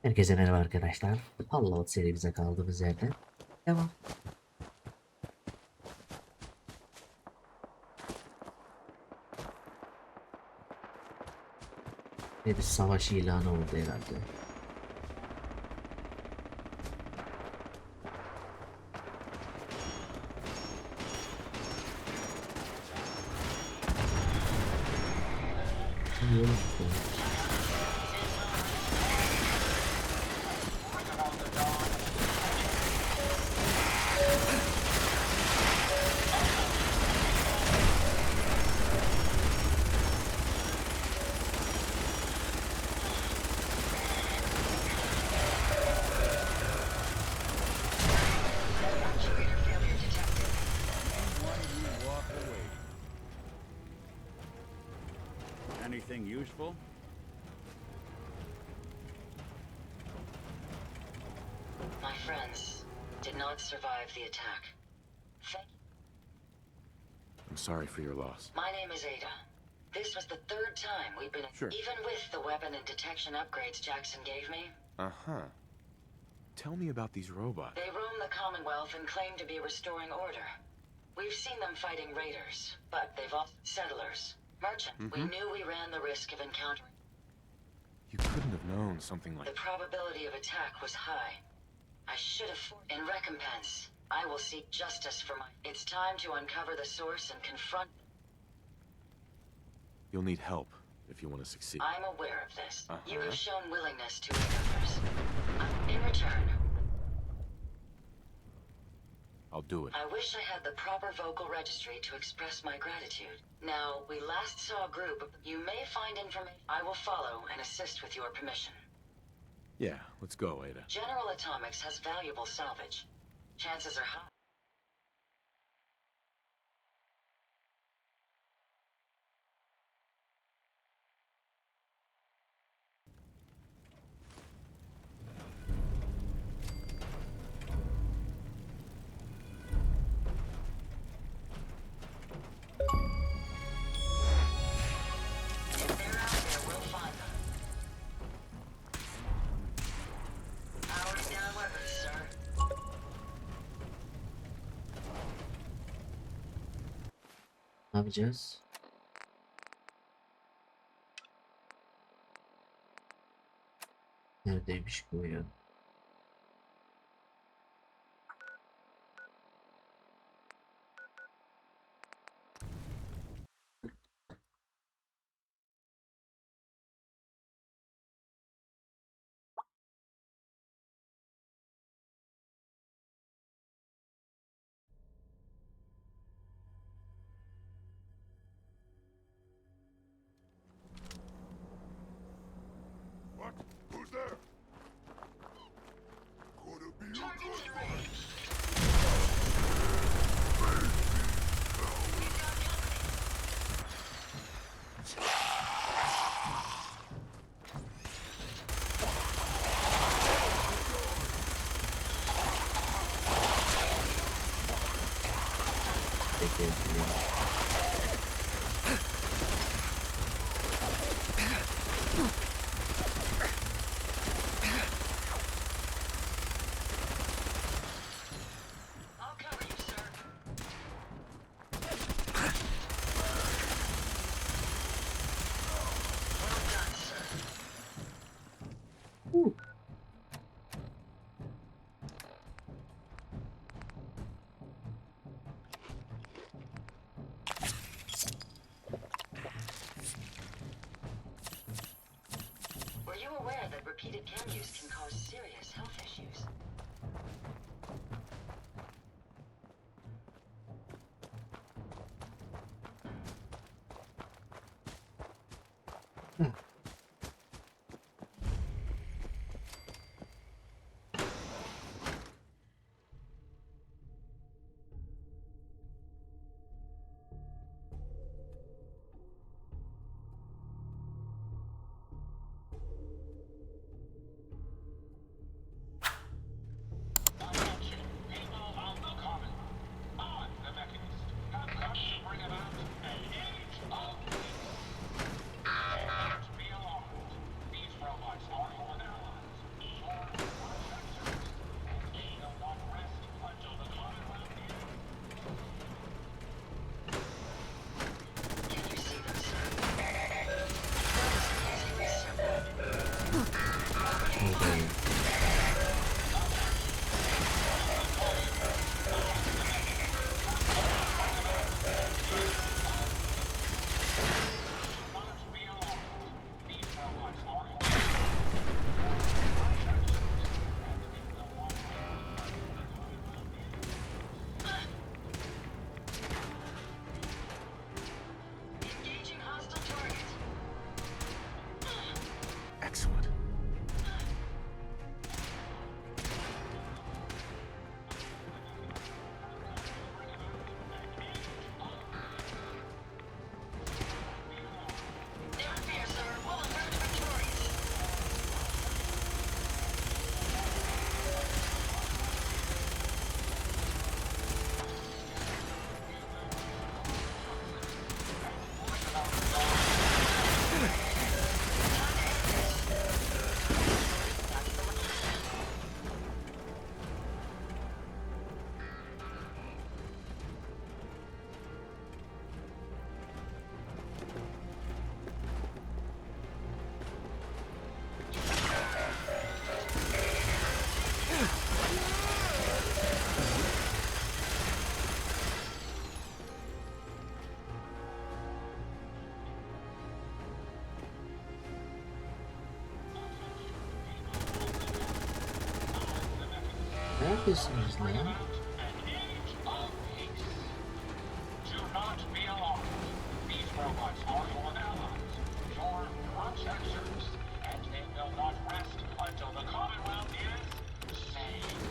Herkese merhaba arkadaşlar. Fallout serimize kaldığımız yerden devam. Ve bir savaş ilanı oldu herhalde. Anything useful? My friends did not survive the attack. I'm sorry for your loss. My name is Ada. This was the third time we've been... Sure. Even with the weapon and detection upgrades Jackson gave me, Uh-huh. Tell me about these robots. they roam the Commonwealth and claim to be restoring order. We've seen them fighting raiders, but they've also... Settlers. Merchant. We knew we ran the risk of encountering... You couldn't have known something like... The probability of attack was high. I should have... In recompense, I will seek justice for my... It's time to uncover the source and confront... You'll need help if you want to succeed. I'm aware of this. You Uh-huh. have shown willingness to aid others. In return, I'll do it. I wish I had the proper vocal registry to express my gratitude. Now, we last saw a group of... You may find information... I will follow and assist with your permission. Yeah, let's go, Ada. General Atomics has valuable salvage. Chances are high. If they're out there, we'll find them. Powering down weapons, sir. Ne yapacağız? Neredeymiş bu oyun? What? Who's there? Could it be you? Targets engaged. Peki. I'll cover you, sir. Well done, sir. Were you aware that repeated chem use can cause serious health issues? Şuradayım. Engaging hostile target. Excellent. Never fear, sir. We'll emerge victorious. Neredesiniz lan? Do not be alarmed. These robots are your allies, your protectors, and they will not rest until the Commonwealth is saved.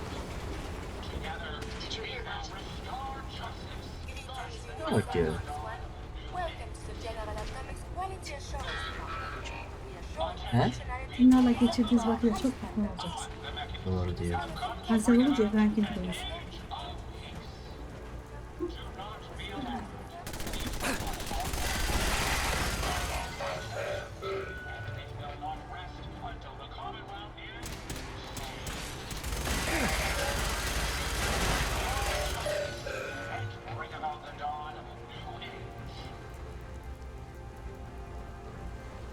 Together, Did you hear that? restore justice. Okay. Welcome to the General Atomics Quality Assurance Department. We assure He? functionality Bunlarla geçirdiğiniz vakitte çok mutlu olacaksın. Doğru diyor. Ben sen olunca efendim konuş. Bring about the dawn of a new age.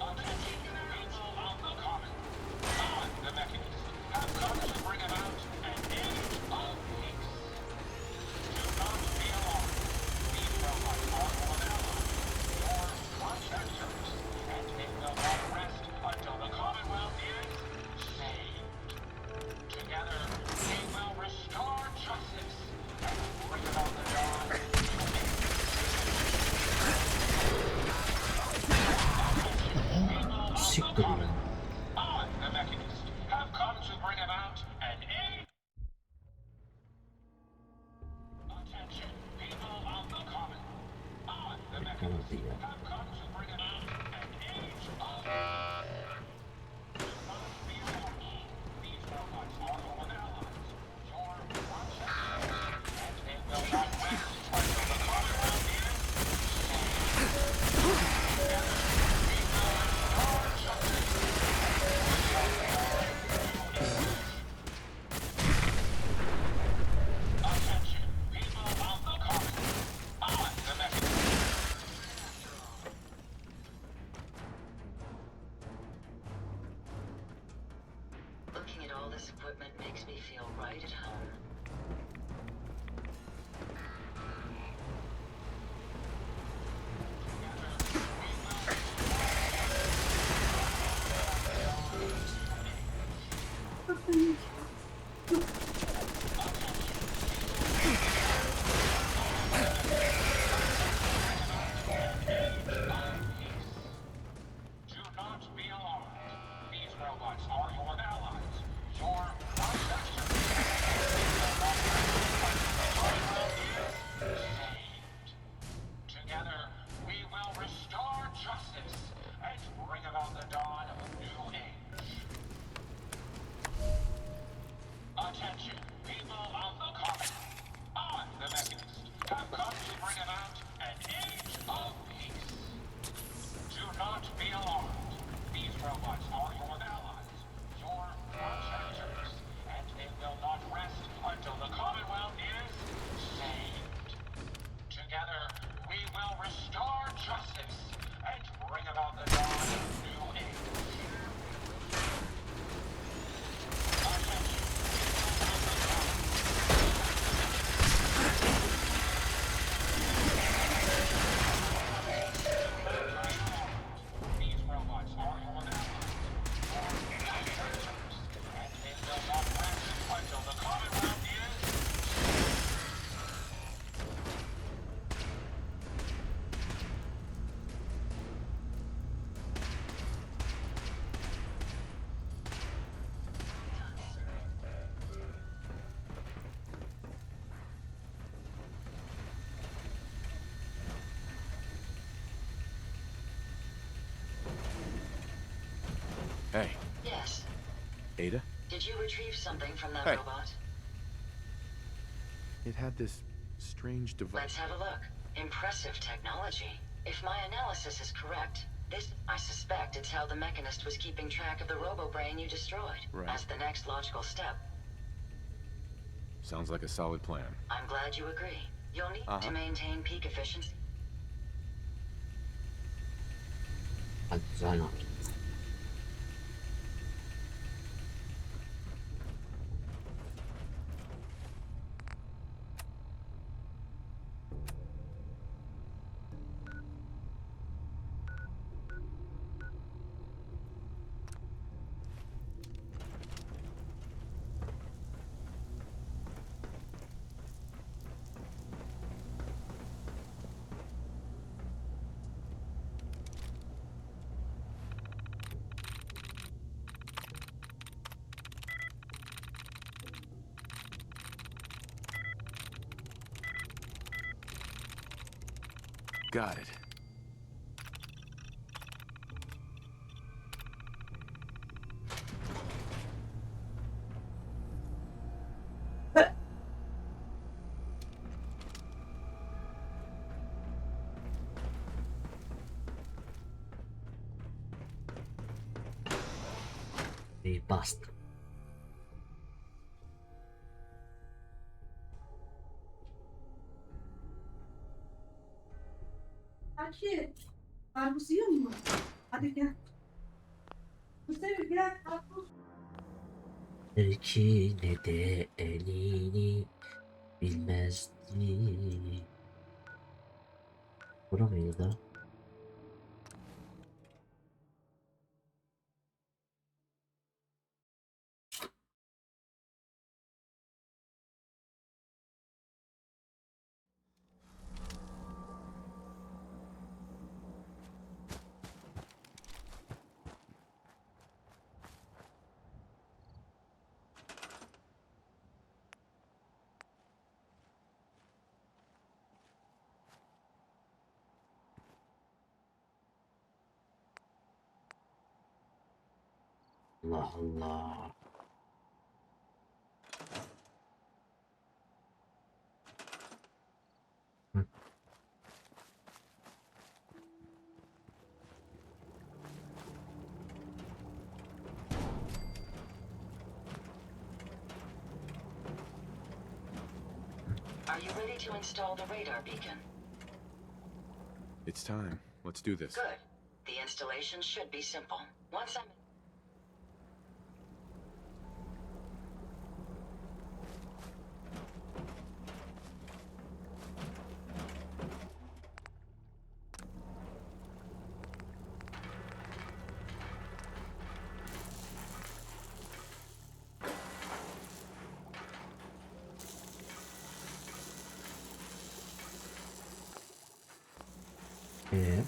Attention, people of the common. I, the mechanist, have come to bring about an age of peace. Do not be alarmed. These robots are your allies, your protectors, and they will not rest until the Commonwealth is saved. Together, we will restore justice and bring about the dawn of a new age. Siktir lan. I, the mechanist, have come to bring about an age. Attention, people of the common. I, the mechanist, Kanadı ya. have come to bring about an age of. Do not be alarmed. These robots are your allies, your protectors, and they will not rest until the Commonwealth is saved. Attention, people of the common. I, the mechanist. Looking at all this equipment makes me feel right at home. Do not be alarmed. These robots are your allies, your protectors. Together, we will restore justice and bring about the dawn of a new age. Attention, people of the common. I, the mechanist, have come to bring about an age of peace. Do not be alarmed. These robots are your allies, your protectors, and they will not rest until the Commonwealth is saved. Together, we will restore justice and bring about the dawn of a new age. Hey, Yes. Ada? Did you retrieve something from that Hey. robot? It had this strange device. Let's have a look. Impressive technology. If my analysis is correct, I suspect it's how the Mechanist was keeping track of the robo-brain you destroyed. Right. As the next logical step. Sounds like a solid plan. I'm glad you agree. You'll need to maintain peak efficiency. Hadi güzel yaptın. Got it. İyi bastım. Akif, karpuz yiyor musun? Hadi gel. Bu sefer gel karpuz. Belki ne de elini bilmezdi. Bura mıydı? Allah Allah. Hı. Are you ready to install the radar beacon? It's time. Let's do this. Good. The installation should be simple. Once I'm... Ee?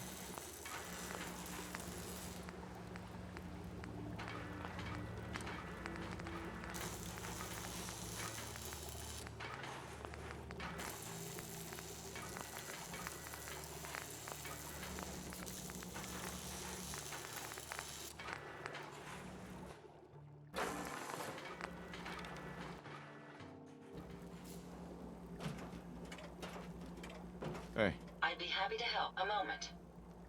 Hey, I'd be happy to help. A moment.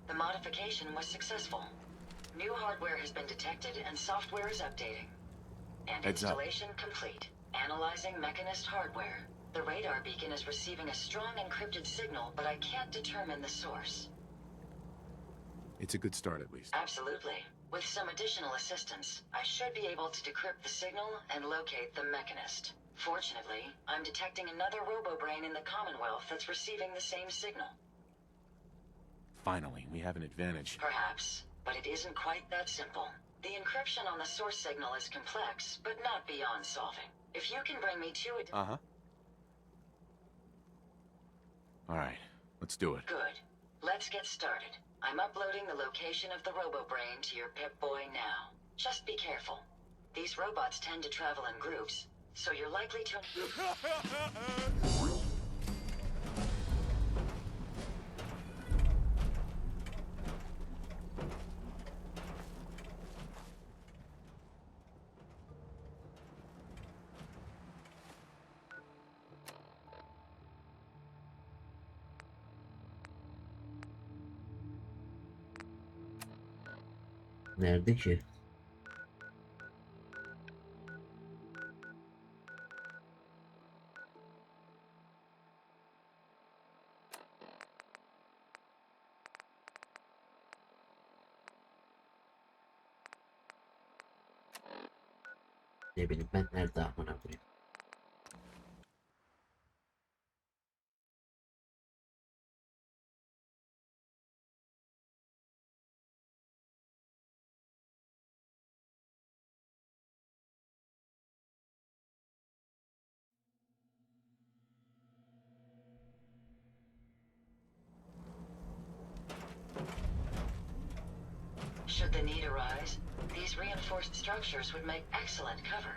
The modification was successful. New hardware has been detected and software is updating. And Heads up. installation complete. Analyzing Mechanist hardware. The radar beacon is receiving a strong encrypted signal, but I can't determine the source. it's a good start at least. Absolutely. With some additional assistance, I should be able to decrypt the signal and locate the Mechanist. Fortunately, I'm detecting another robo-brain in the Commonwealth that's receiving the same signal. Finally, we have an advantage. Perhaps, but it isn't quite that simple. The encryption on the source signal is complex, but not beyond solving. If you can bring me to it... Uh-huh. All right, let's do it. Good. Let's get started. I'm uploading the location of the robo-brain to your Pip-Boy now. Just be careful. These robots tend to travel in groups, so you're likely to... Nerede ki? Ne bileyim ben nerede amına koyayım. Should the need arise, these reinforced structures would make excellent cover.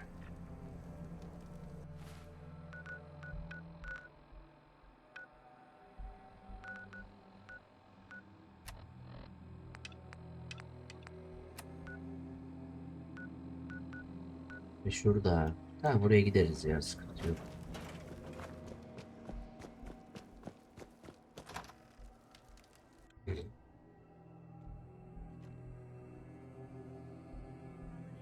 Ve şurada. Tamam buraya gideriz ya, sıkıntı yok.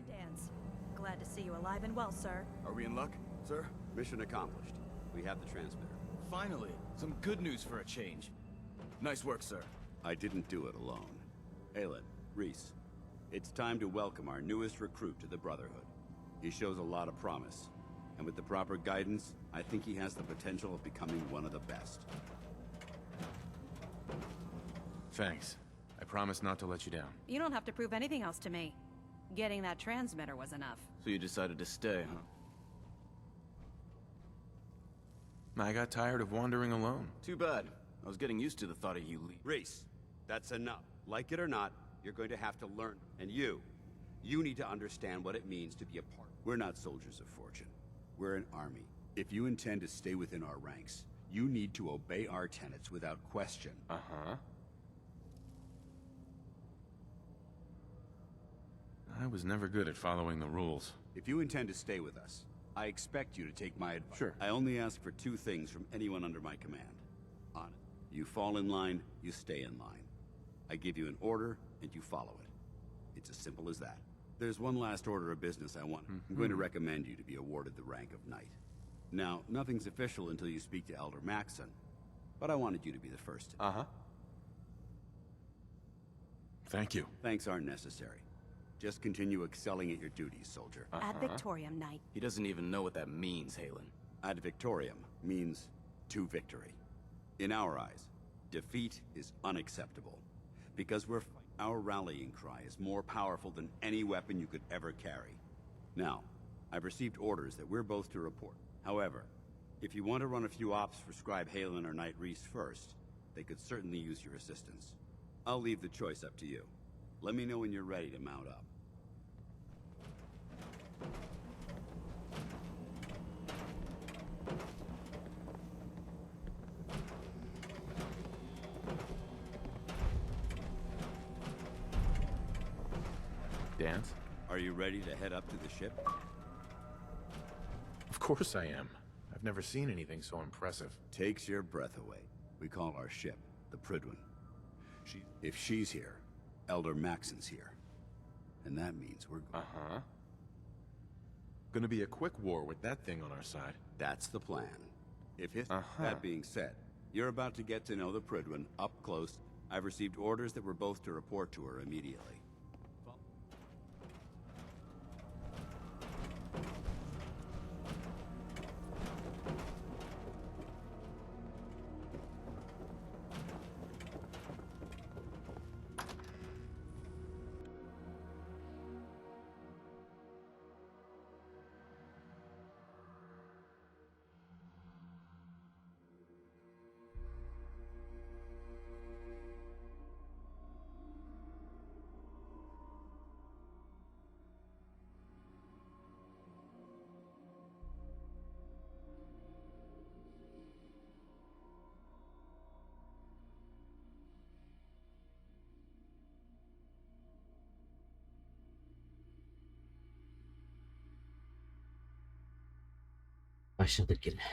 Dance. Glad to see you alive and well, sir. Are we in luck, sir? Mission accomplished. We have the transmitter. Finally, some good news for a change. Nice work, sir. I didn't do it alone. Aelin, Reese, it's time to welcome our newest recruit to the Brotherhood. He shows a lot of promise, and with the proper guidance, I think he has the potential of becoming one of the best. Thanks. I promise not to let you down. You don't have to prove anything else to me. Getting that transmitter was enough. So you decided to stay, huh? I got tired of wandering alone. Too bad. I was getting used to the thought of you leaving. Reese, that's enough. Like it or not, you're going to have to learn. And you need to understand what it means to be a part. We're not soldiers of fortune. We're an army. If you intend to stay within our ranks, you need to obey our tenets without question. Uh-huh. I was never good at following the rules. If you intend to stay with us, I expect you to take my advice. Sure. I only ask for two things from anyone under my command. Honest. You fall in line, you stay in line. I give you an order, and you follow it. It's as simple as that. There's one last order of business I want. I'm going to recommend you to be awarded the rank of Knight. Now, nothing's official until you speak to Elder Maxon, but I wanted you to be the first. Uh-huh. Thank you. Thanks aren't necessary. Just continue excelling at your duties, soldier. Ad Victoriam, Knight. He doesn't even know what that means, Halen. Ad Victoriam means to victory. In our eyes, defeat is unacceptable. Because our rallying cry is more powerful than any weapon you could ever carry. Now, I've received orders that we're both to report. However, if you want to run a few ops for Scribe Halen or Knight Reese first, they could certainly use your assistance. I'll leave the choice up to you. Let me know when you're ready to mount up. Dance? Are you ready to head up to the ship? Of course I am. I've never seen anything so impressive. Takes your breath away. We call our ship the Prydwen. If she's here, Elder Maxon's here. And that means we're Uh-huh. Gonna be a quick war with that thing on our side. That's the plan. Uh-huh. That being said, you're about to get to know the Prydwen up close. I've received orders that we're both to report to her immediately. Başladık yine.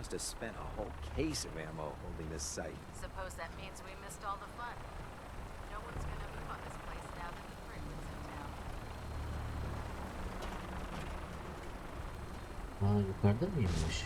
must have spent a whole case of ammo holding this site. Suppose that means we missed all the fun. No one's gonna move on this place now that the Freeman's in town. Aa, yukarıda mıymış?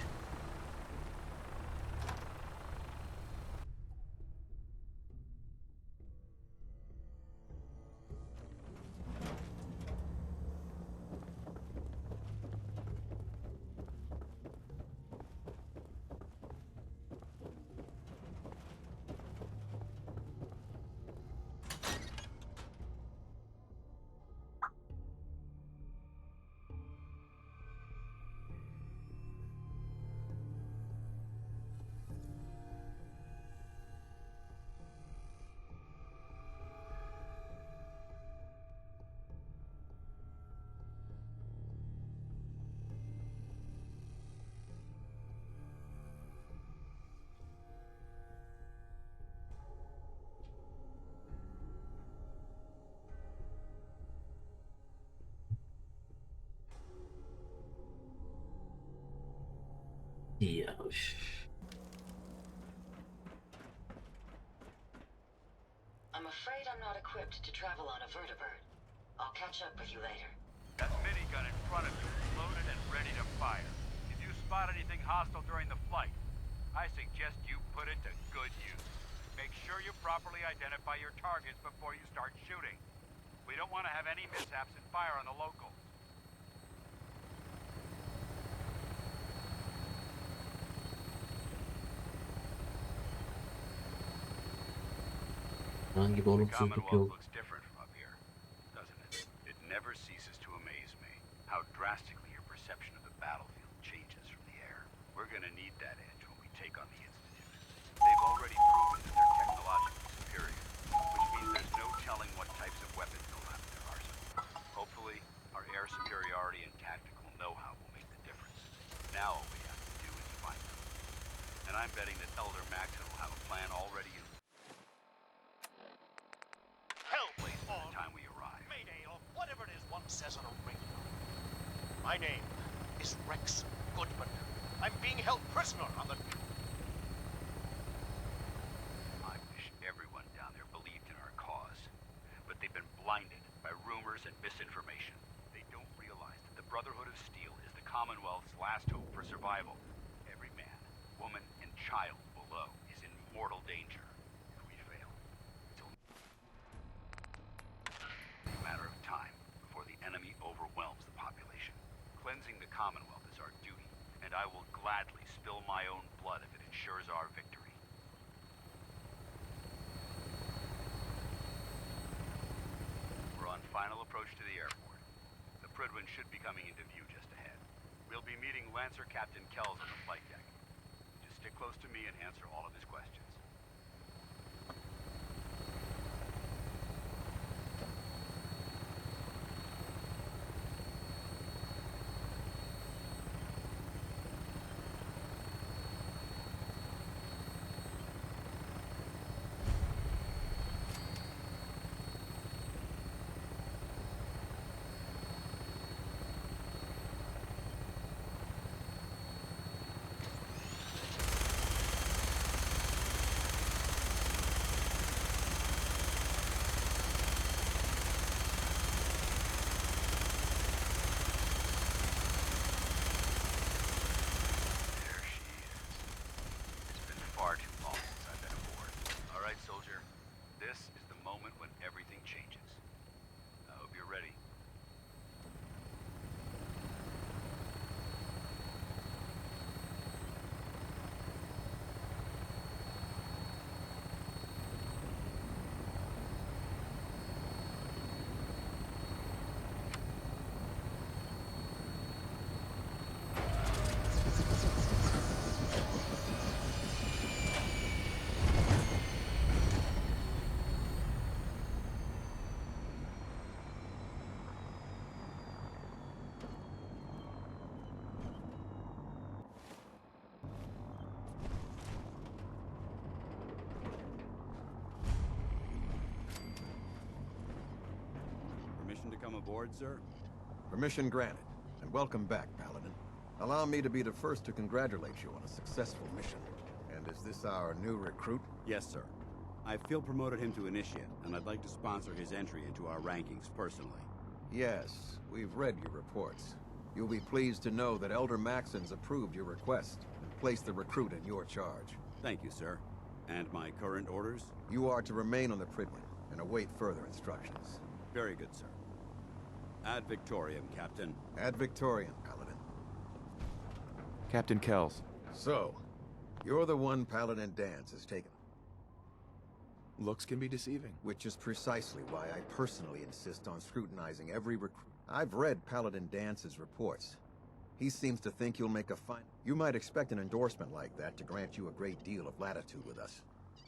Ya. I'm afraid I'm not equipped to travel on a vertibird. I'll catch up with you later. That minigun in front of you is loaded and ready to fire. If you spot anything hostile during the flight, I suggest you put it to good use. Make sure you properly identify your targets before you start shooting. We don't want to have any mishaps and fire on the locals. Hangi bir The olumsuzluk Commonwealth yok. looks different from up here, doesn't it? It never ceases to amaze me how drastically your perception of the battlefield changes from the air. We're gonna need that edge when we take on the Institute. They've already proven that they're technologically superior, which means there's no telling what types of weapons they'll have in their arsenal. Hopefully, our air superiority and tactical know-how will make the difference. Now all we have to do is find them. And I'm betting that Elder Maxon will have a plan already in place by the time we arrive. Mayday, or whatever it is one says on a radio. My name is Rex Goodman. I'm being held prisoner on the... I wish everyone down there believed in our cause. But they've been blinded by rumors and misinformation. They don't realize that the Brotherhood of Steel is the Commonwealth's last hope for survival. Every man, woman, and child below is in mortal danger if we fail. It's a matter of time before the enemy overwhelms the population. Cleansing the Commonwealth is our duty, and I will gladly spill my own blood if it ensures our victory. We're on final approach to the airport. The Prydwen should be coming into view just ahead. We'll be meeting Lancer Captain Kells on the flight deck. Just stick close to me and answer all of his questions. There she is. It's been far too long since I've been aboard. All right, soldier. This is the moment when everything changes. I hope you're ready. Permission to come aboard, sir? Permission granted, and welcome back, Paladin. Allow me to be the first to congratulate you on a successful mission. And is this our new recruit? Yes, sir. I feel promoted him to initiate, and I'd like to sponsor his entry into our rankings personally. Yes, we've read your reports. You'll be pleased to know that Elder Maxon's approved your request and placed the recruit in your charge. Thank you, sir. And my current orders? You are to remain on the Pridwin and await further instructions. Very good, sir. Ad Victoriam, Captain. Ad Victoriam, Paladin. Captain Kells. So, you're the one Paladin Danse has taken. Looks can be deceiving. Which is precisely why I personally insist on scrutinizing every recruit. I've read Paladin Dance's reports. He seems to think you'll make a fine. You might expect an endorsement like that to grant you a great deal of latitude with us.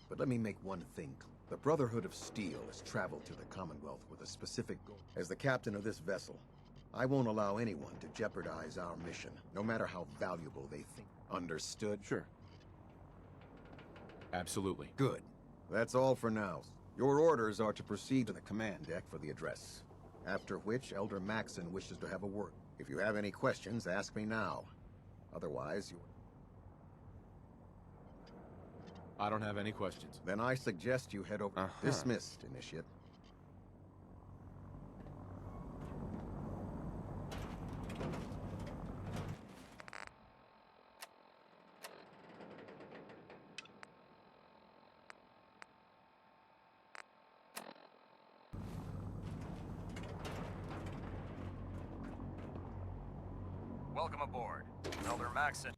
But let me make one thing clear. The Brotherhood of Steel has traveled to the Commonwealth with a specific goal. As the captain of this vessel, I won't allow anyone to jeopardize our mission, no matter how valuable they think. Understood? Sure. Absolutely. Good. That's all for now. Your orders are to proceed to the command deck for the address. After which, Elder Maxon wishes to have a word. If you have any questions, ask me now. Otherwise, you... I don't have any questions. Then I suggest you head over... Dismissed, Initiate. Welcome aboard, Elder Maxon.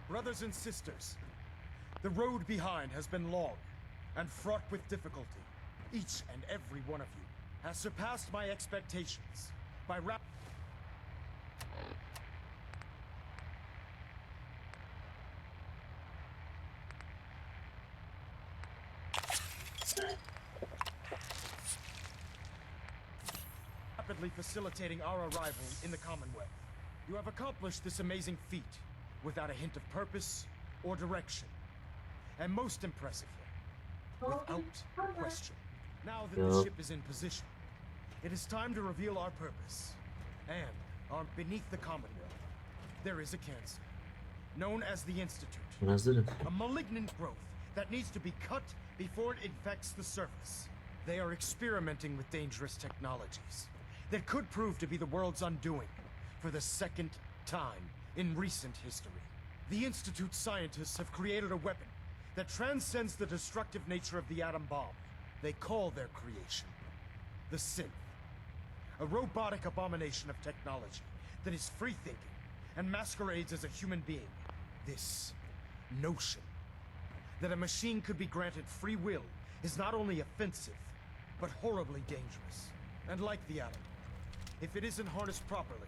Brothers and sisters, the road behind has been long and fraught with difficulty. Each and every one of you has surpassed my expectations by rapidly facilitating our arrival in the Commonwealth. You have accomplished this amazing feat without a hint of purpose or direction. And most impressively, without question. Now that the ship is in position, it is time to reveal our purpose. And beneath the Commonwealth, there is a cancer, known as the Institute. A malignant growth that needs to be cut before it infects the surface. They are experimenting with dangerous technologies that could prove to be the world's undoing for the second time in recent history. The Institute scientists have created a weapon that transcends the destructive nature of the atom bomb. They call their creation the Synth, a robotic abomination of technology that is free-thinking and masquerades as a human being. This notion that a machine could be granted free will is not only offensive, but horribly dangerous. And like the atom, if it isn't harnessed properly,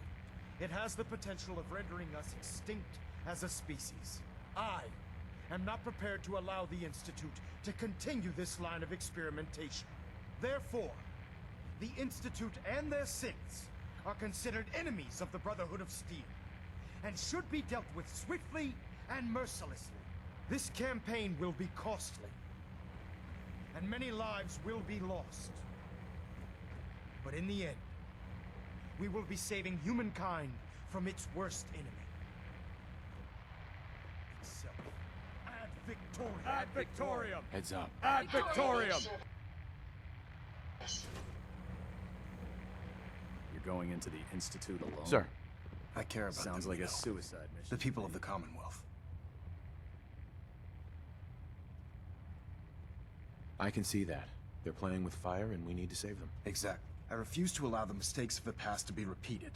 it has the potential of rendering us extinct as a species. I am not prepared to allow the Institute to continue this line of experimentation. Therefore, the Institute and their synths are considered enemies of the Brotherhood of Steel, and should be dealt with swiftly and mercilessly. This campaign will be costly, and many lives will be lost. But in the end, we will be saving humankind from its worst enemy. Itself. Ad Victoriam! Ad Victoriam! Heads up. Ad Victoriam! You're going into the Institute alone? Sir. I care about Sounds them, like you a know. suicide mission. The people of the Commonwealth. I can see that. They're playing with fire and we need to save them. Exactly. I refuse to allow the mistakes of the past to be repeated.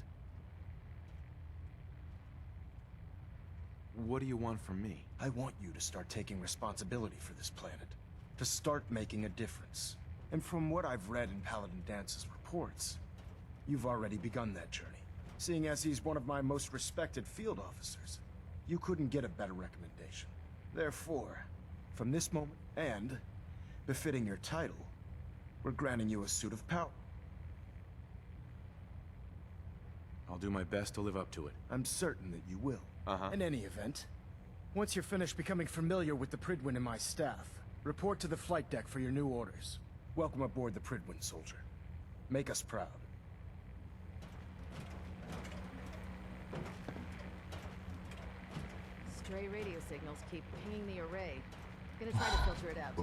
What do you want from me? I want you to start taking responsibility for this planet. To start making a difference. And from what I've read in Paladin Dance's reports, you've already begun that journey. Seeing as he's one of my most respected field officers, you couldn't get a better recommendation. Therefore, from this moment, and befitting your title, we're granting you a suit of power. I'll do my best to live up to it. I'm certain that you will. Uh-huh. In any event, once you're finished becoming familiar with the Pridwin and my staff, report to the flight deck for your new orders. Welcome aboard the Pridwin, soldier. Make us proud. Stray radio signals keep pinging the array. Gonna try to filter it out.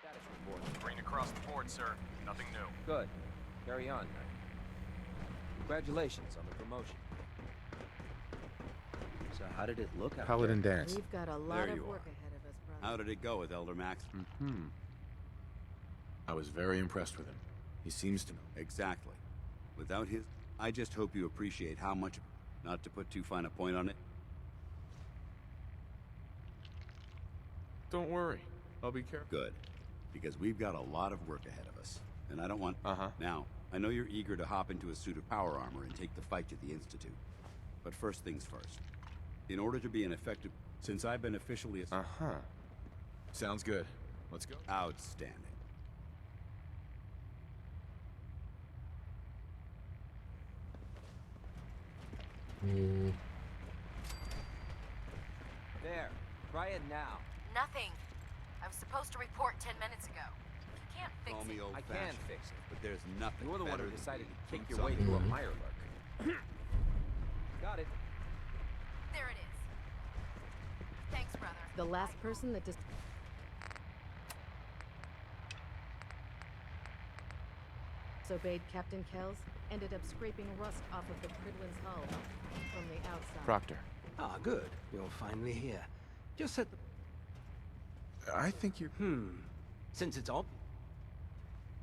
Status report. Green across the board, sir. Nothing new. Good. Carry on, Knight. Congratulations on the promotion. So how did it look out Paladin there? Dance. We've got a lot There of you work are. ahead of us, brother. How did it go with Elder Max? I was very impressed with him. He seems to know. Exactly. Without his... I just hope you appreciate how much... Not to put too fine a point on it. Don't worry. I'll be careful. Good. Because we've got a lot of work ahead of us. And I don't want... Now, I know you're eager to hop into a suit of power armor and take the fight to the Institute. But first things first. In order to be an effective... Since I've been officially... Sounds good. Let's go. Outstanding. There. Try it now. Nothing. I was supposed to report 10 minutes ago. You can't fix Call me it. I old-fashioned, can fix it. but there's nothing You're the one better who than decided to being kick your boots way on through a the- mirelurk. Got it. There it is. Thanks, brother. The last person that disobeyed Captain Kells ended up scraping rust off of the Pridwin's hull from the outside. Proctor. Ah, good. You're finally here. Just set the... I think you're... Since it's ob...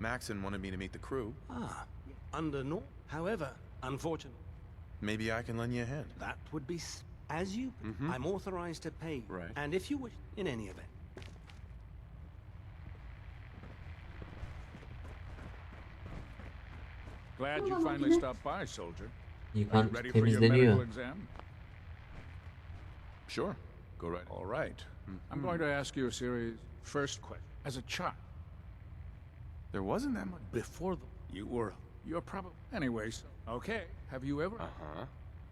Maxon wanted me to meet the crew. Ah, under no... However, unfortunately... Maybe I can lend you a hand. That would be... As you... I'm authorized to pay. Right. And if you wish, in any event. Glad you finally stopped by, soldier. Yıkan Ready for your medical temizleniyor. exam? Sure. Go right. All right. I'm going to ask you a series first question. As a child, There wasn't that much. before the... You're probably... Anyways, okay. Have you ever...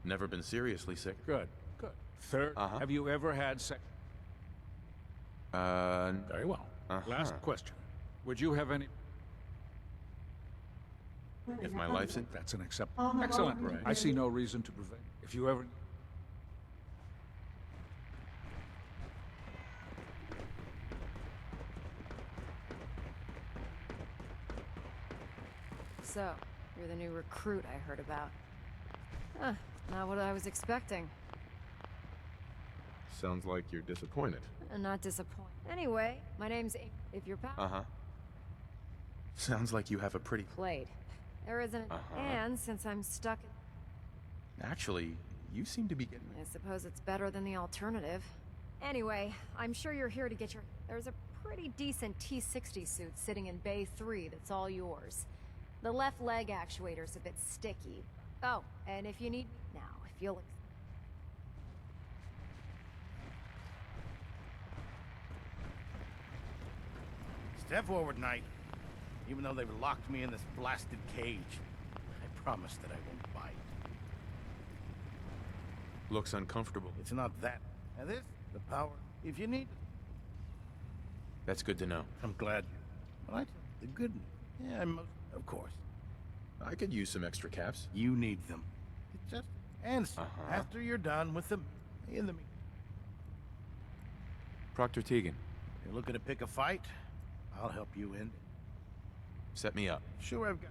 Never been seriously sick. Good, good. Third, have you ever had sex? Very well. Last question. Would you have any... If my life's in... That's an acceptable... Excellent. Right. I see no reason to prevent... If you ever... So, you're the new recruit I heard about. Huh, not what I was expecting. Sounds like you're disappointed. Not disappointed. Anyway, my name's if you're Sounds like you have a pretty... played. There isn't and since I'm stuck Actually, you seem to be getting... I suppose it's better than the alternative. Anyway, I'm sure you're here to get your... There's a pretty decent T-60 suit sitting in Bay 3 that's all yours. The left leg actuator's a bit sticky. Oh, and if you need... Now, if you'll... Step forward, Knight. Even though they've locked me in this blasted cage, I promise that I won't bite. Looks uncomfortable. It's not that. And this, the power, if you need it. That's good to know. I'm glad. Well, the good news. Yeah, of course. I could use some extra caps. You need them. It's just... And after you're done with them, in the... Proctor Tegan, You're looking to pick a fight? I'll help you in. set me up. Sure, I've got...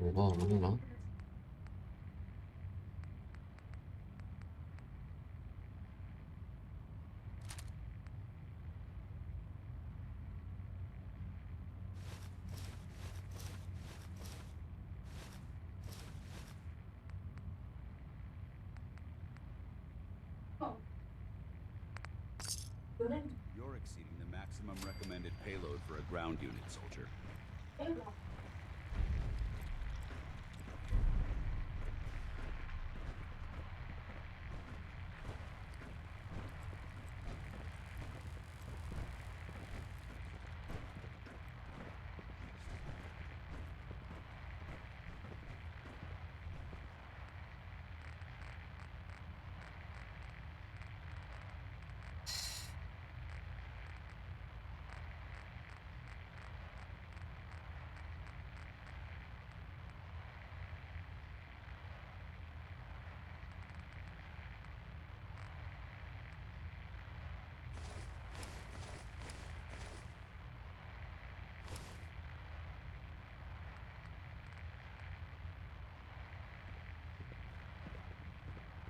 Oha o ne lan? You're exceeding the maximum recommended payload for a ground unit, soldier.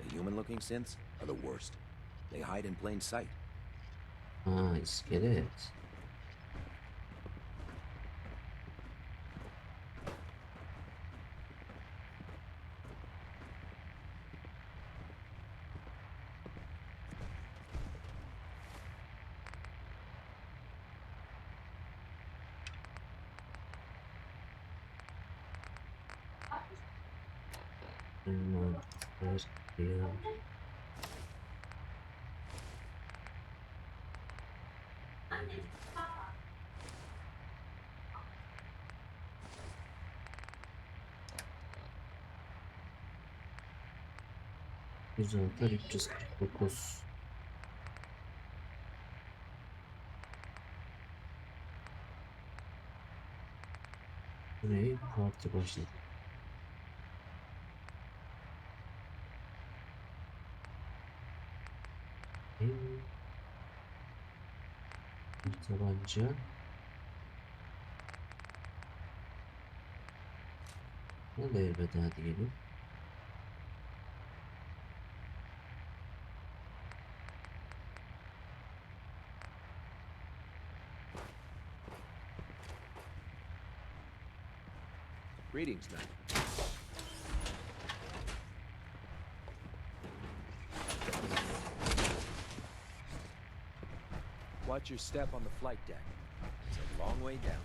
The human-looking synths are the worst. They hide in plain sight. Ha iskelet. Güzeldir 349. Burayı parti başladı. Bir tabanca. Ne de elveda diyelim. Greetings, man. Watch your step on the flight deck. It's a long way down.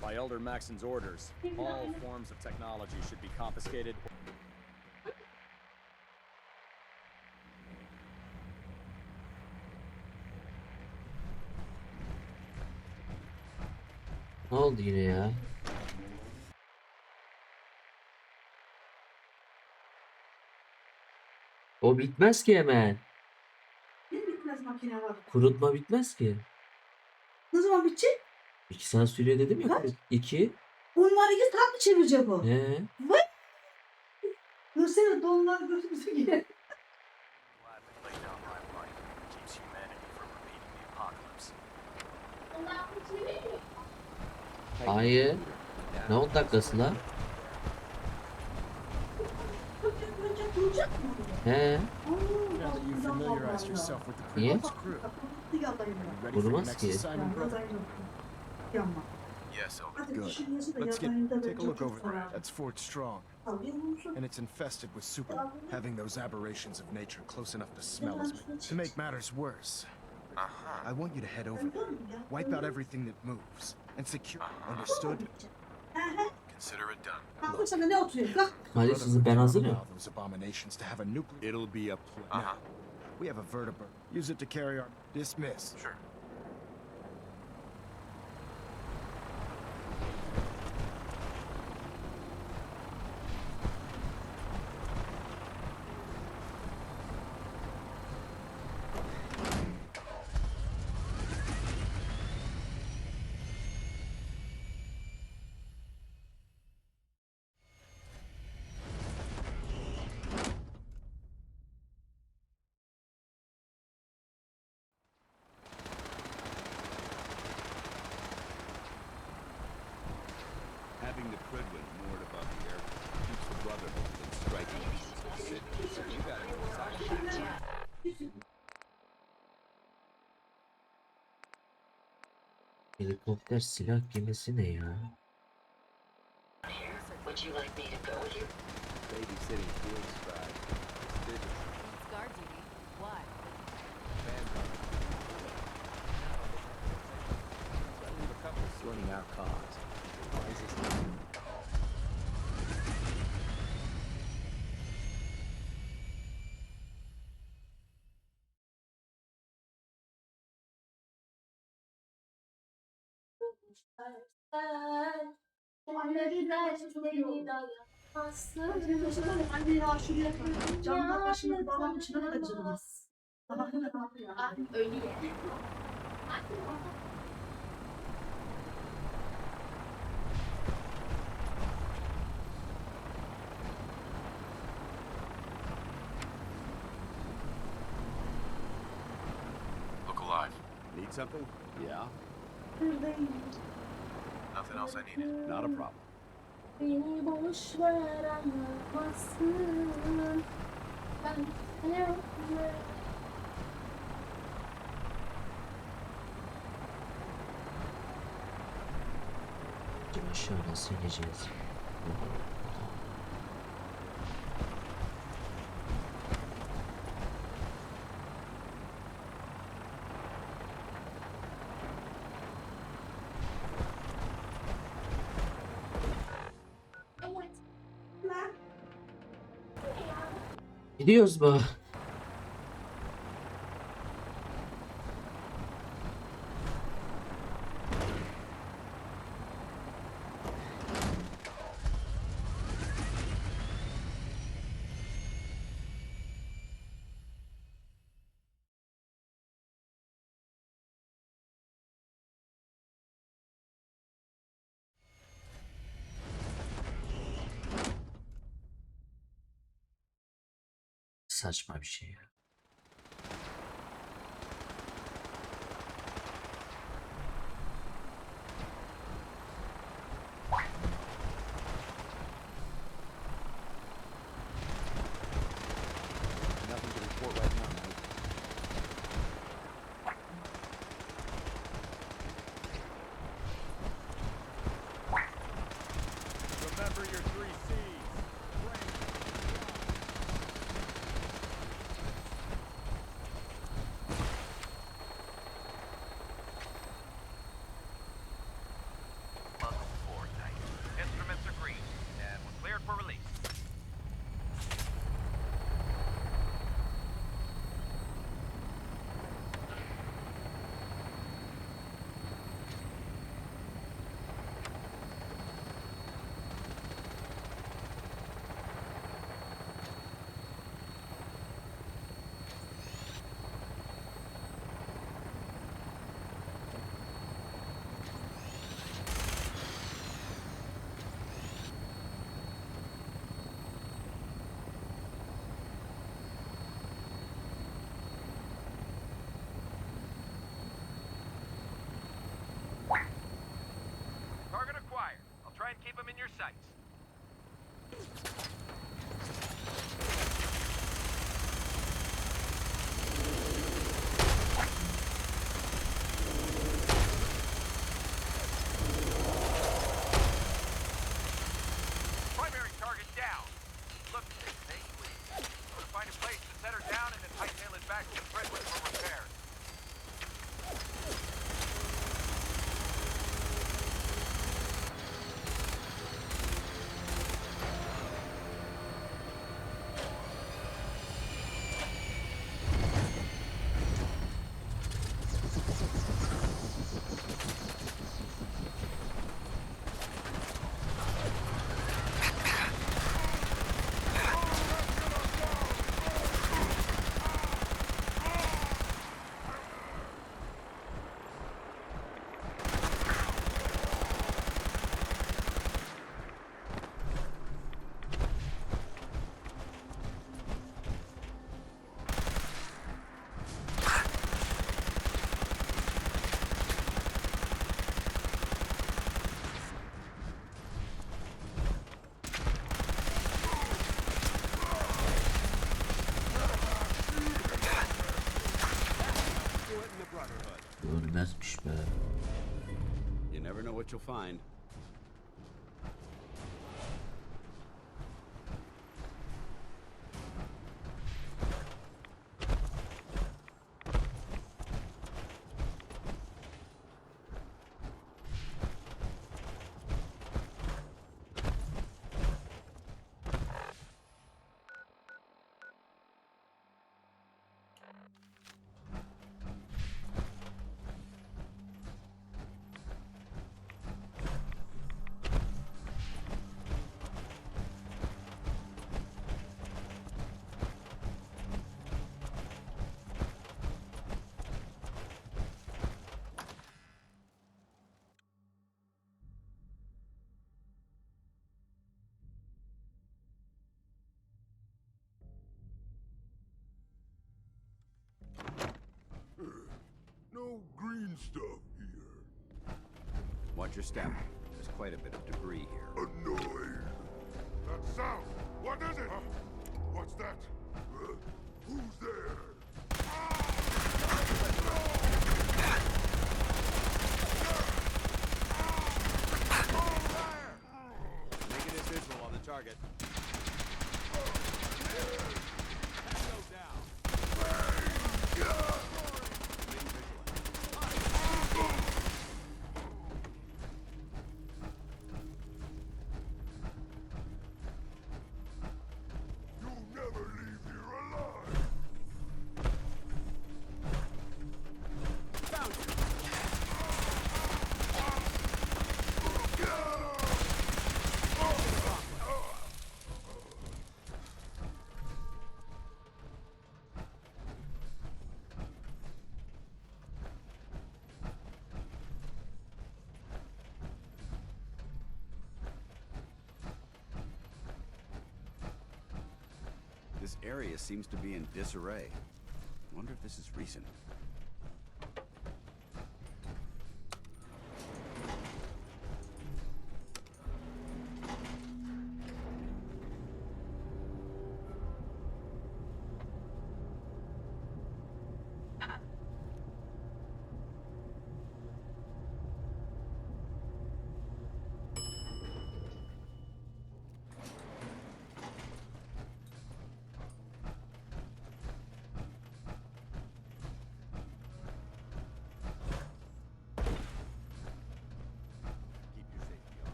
By Elder Maxon's orders, all forms of technology should be confiscated. Ne oldu yine ya? O bitmez ki hemen. Ne bitmez makine var? Kurutma bitmez ki. Ne zaman bitecek? 2 saat sürüyor dedim ya. Kaç? 2. Bunları 2 saat mi çevirecek o? He. Vay! Görsene donlar gözümüze girer. Hayır. Ne 10 dakikası la? Duracak mı? He. Now that you've familiarized yourself with the Niye? previous crew, you ready for your Vurmaz next ki. assignment, brother? Yanma. Yes, Elder. Hadi Good. düşünüyorsun da Let's yatağında take a çok look çok over zarar. there. That's Fort Strong, Alıyor musun? and it's infested with super. Having those aberrations of nature close enough to smell is to make matters worse. I want you to head over there, wipe out everything that moves, and secure. Understood? Consider it done. Kalkın sana ne oturuyor? Kalk. Hadi sizi ben hazırım. Allow those abominations to have a nuclear. It'll be a Now, we have a vertibird. Use it to carry our dismiss. Sure. Having the Prydwen moored above the airport keeps the Brotherhood from striking into the city. So you gotta know what's out. Helikopter silah gemisi ne ya? Would you like me to go with you? Babysitting field spy. It's business. It's guard duty. Why? Joining our cause. Why is this not? Anne ya şuraya koy. Camlar başında babamın içine de cılmaz. Öyle. Look alive. Need something? Yeah? Nothing else I needed. Not a problem. Beni boş ver anlamazsın. Ben seni Şimdi aşağı nasıl ineceğiz? Gidiyoruz mu? Saçma bir şey ya. Nothing to report right now, Mike. Remember your 3 C's. Level 4 type. Instruments are green, and we're cleared for release. Target acquired. I'll try and keep them in your sights. Primary target down. Look, stay clean. I'm gonna find a place to set her down and then hightail it back to the Prydwen for repairs. what you'll find. No green stuff here. Watch your step. There's quite a bit of debris here. Annoyed. That sound! What is it? What's that? Who's there? Negative visual on the target. You'll never leave here alive. Found you. This area seems to be in disarray. Wonder if this is recent.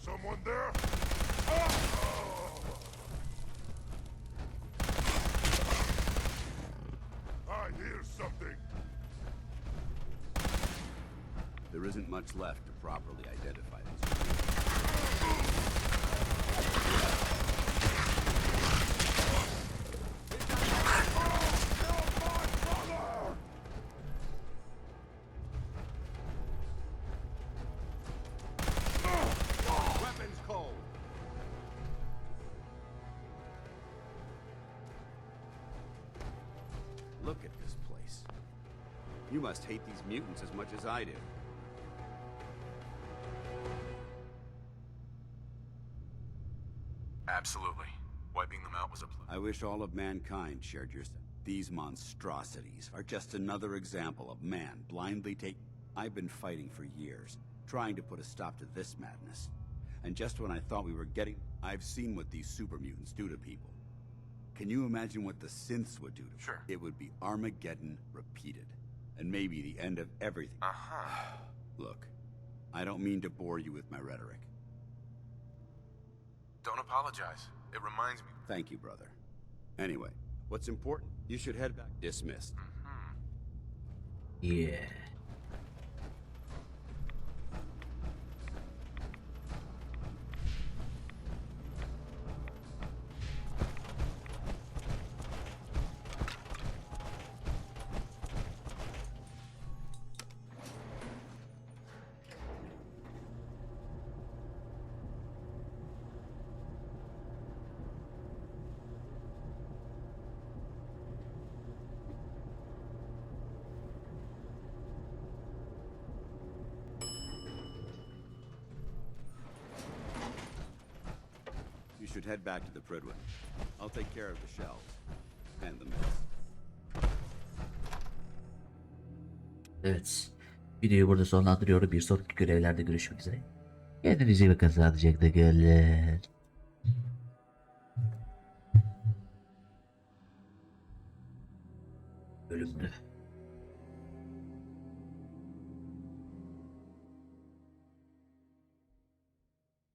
Someone there? I hear something. There isn't much left to properly identify this. Weapons cold. Look at this place. You must hate these mutants as much as I do. Absolutely. Wiping them out was a I wish all of mankind shared your... These monstrosities are just another example of man blindly I've been fighting for years, trying to put a stop to this madness. And just when I thought we were getting... I've seen what these super mutants do to people. Can you imagine what the synths would do to them? Sure. It would be Armageddon repeated. And maybe the end of everything. Uh-huh. Look, I don't mean to bore you with my rhetoric. Don't apologize. It reminds me. Thank you, brother. Anyway, what's important? You should head back. Dismissed. Yeah. You should head back to the Pridwin. I'll take care of the shells. And the mess. Evet. Videoyu burada sonlandırıyorum. Bir sonraki görevlerde görüşmek üzere. Kendinize iyi bakın, sağlıcakla kalın. Bölümde.